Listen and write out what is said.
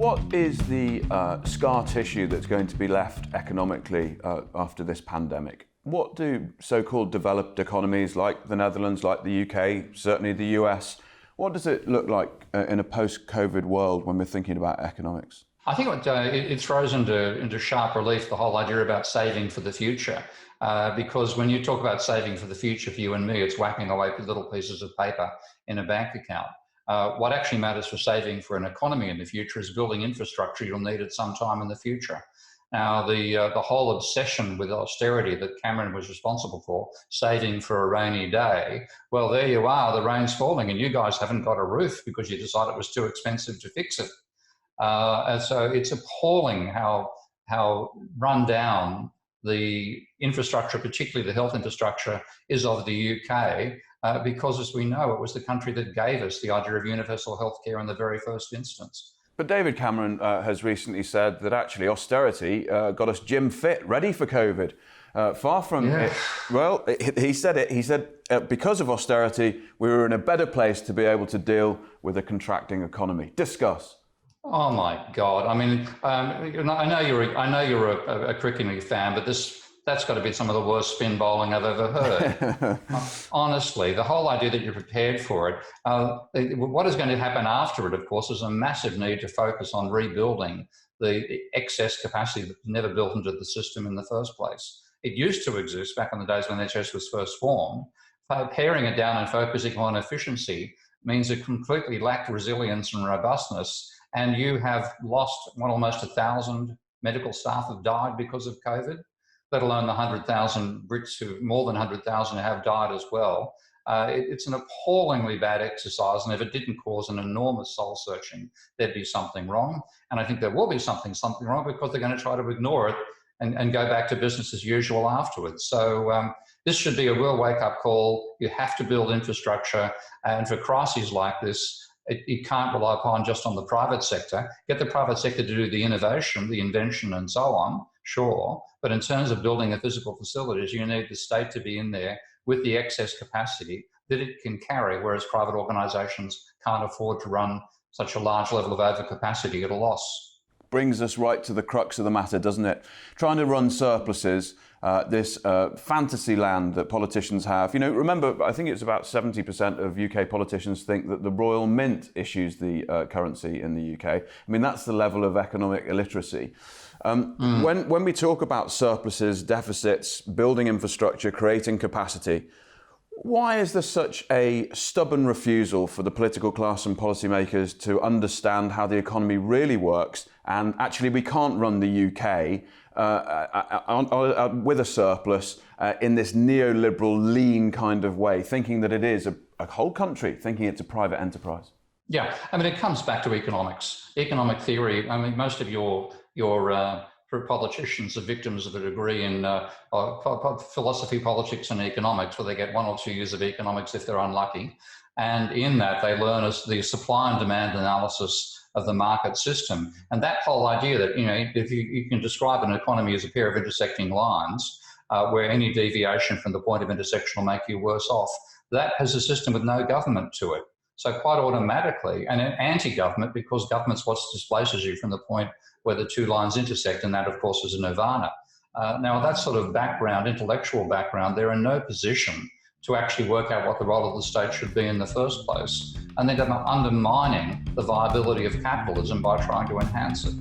What is the scar tissue that's going to be left economically after this pandemic? What do so-called developed economies like the Netherlands, like the UK, certainly the US, what does it look like in a post-COVID world when we're thinking about economics? I think it throws into sharp relief the whole idea about saving for the future. Because when you talk about saving for the future for you and me, it's whacking away with little pieces of paper in a bank account. What actually matters for saving for an economy in the future is building infrastructure you'll need at some time in the future. Now, the whole obsession with austerity that Cameron was responsible for, saving for a rainy day, well, there you are, the rain's falling and you guys haven't got a roof because you decided it was too expensive to fix it. And so it's appalling how run down the infrastructure, particularly the health infrastructure, is of the UK, because as we know, it was the country that gave us the idea of universal healthcare in the very first instance. But David Cameron has recently said that actually austerity got us gym fit, ready for COVID. Far from it. Well, he said it. He said because of austerity, we were in a better place to be able to deal with a contracting economy. Discuss. Oh my God! I mean, I know you're a cricket fan, but that's got to be some of the worst spin bowling I've ever heard. Honestly, the whole idea that you're prepared for it. What is going to happen after it, of course, is a massive need to focus on rebuilding the excess capacity that's never built into the system in the first place. It used to exist back in the days when the NHS was first formed. Paring it down and focusing on efficiency means it completely lacked resilience and robustness. And you have lost almost 1,000 medical staff have died because of COVID, let alone the 100,000 Brits more than 100,000 who have died as well. It's an appallingly bad exercise, and if it didn't cause an enormous soul searching, there'd be something wrong. And I think there will be something wrong because they're going to try to ignore it and go back to business as usual afterwards. So this should be a real wake-up call. You have to build infrastructure, and for crises like this, you can't rely upon just on the private sector. Get the private sector to do the innovation, the invention and so on, sure. But in terms of building the physical facilities, you need the state to be in there with the excess capacity that it can carry, whereas private organisations can't afford to run such a large level of overcapacity at a loss. Brings us right to the crux of the matter, doesn't it? Trying to run surpluses, this fantasy land that politicians have. You know, remember, I think it's about 70% of UK politicians think that the Royal Mint issues the currency in the UK. I mean, that's the level of economic illiteracy. When we talk about surpluses, deficits, building infrastructure, creating capacity, why is there such a stubborn refusal for the political class and policymakers to understand how the economy really works? And actually, we can't run the UK with a surplus in this neoliberal, lean kind of way, thinking that it is a whole country, thinking it's a private enterprise. Yeah, I mean, it comes back to economics, economic theory. I mean, most of your politicians are victims of a degree in philosophy, politics, and economics, where they get 1 or 2 years of economics if they're unlucky. And in that, they learn the supply and demand analysis of the market system. And that whole idea that, you know, if you can describe an economy as a pair of intersecting lines, where any deviation from the point of intersection will make you worse off, that has a system with no government to it. So quite automatically, and an anti-government, because government's what displaces you from the point where the two lines intersect, and that, of course, is a nirvana. Now, that sort of background, intellectual background, they're in no position to actually work out what the role of the state should be in the first place, and then undermining the viability of capitalism by trying to enhance it.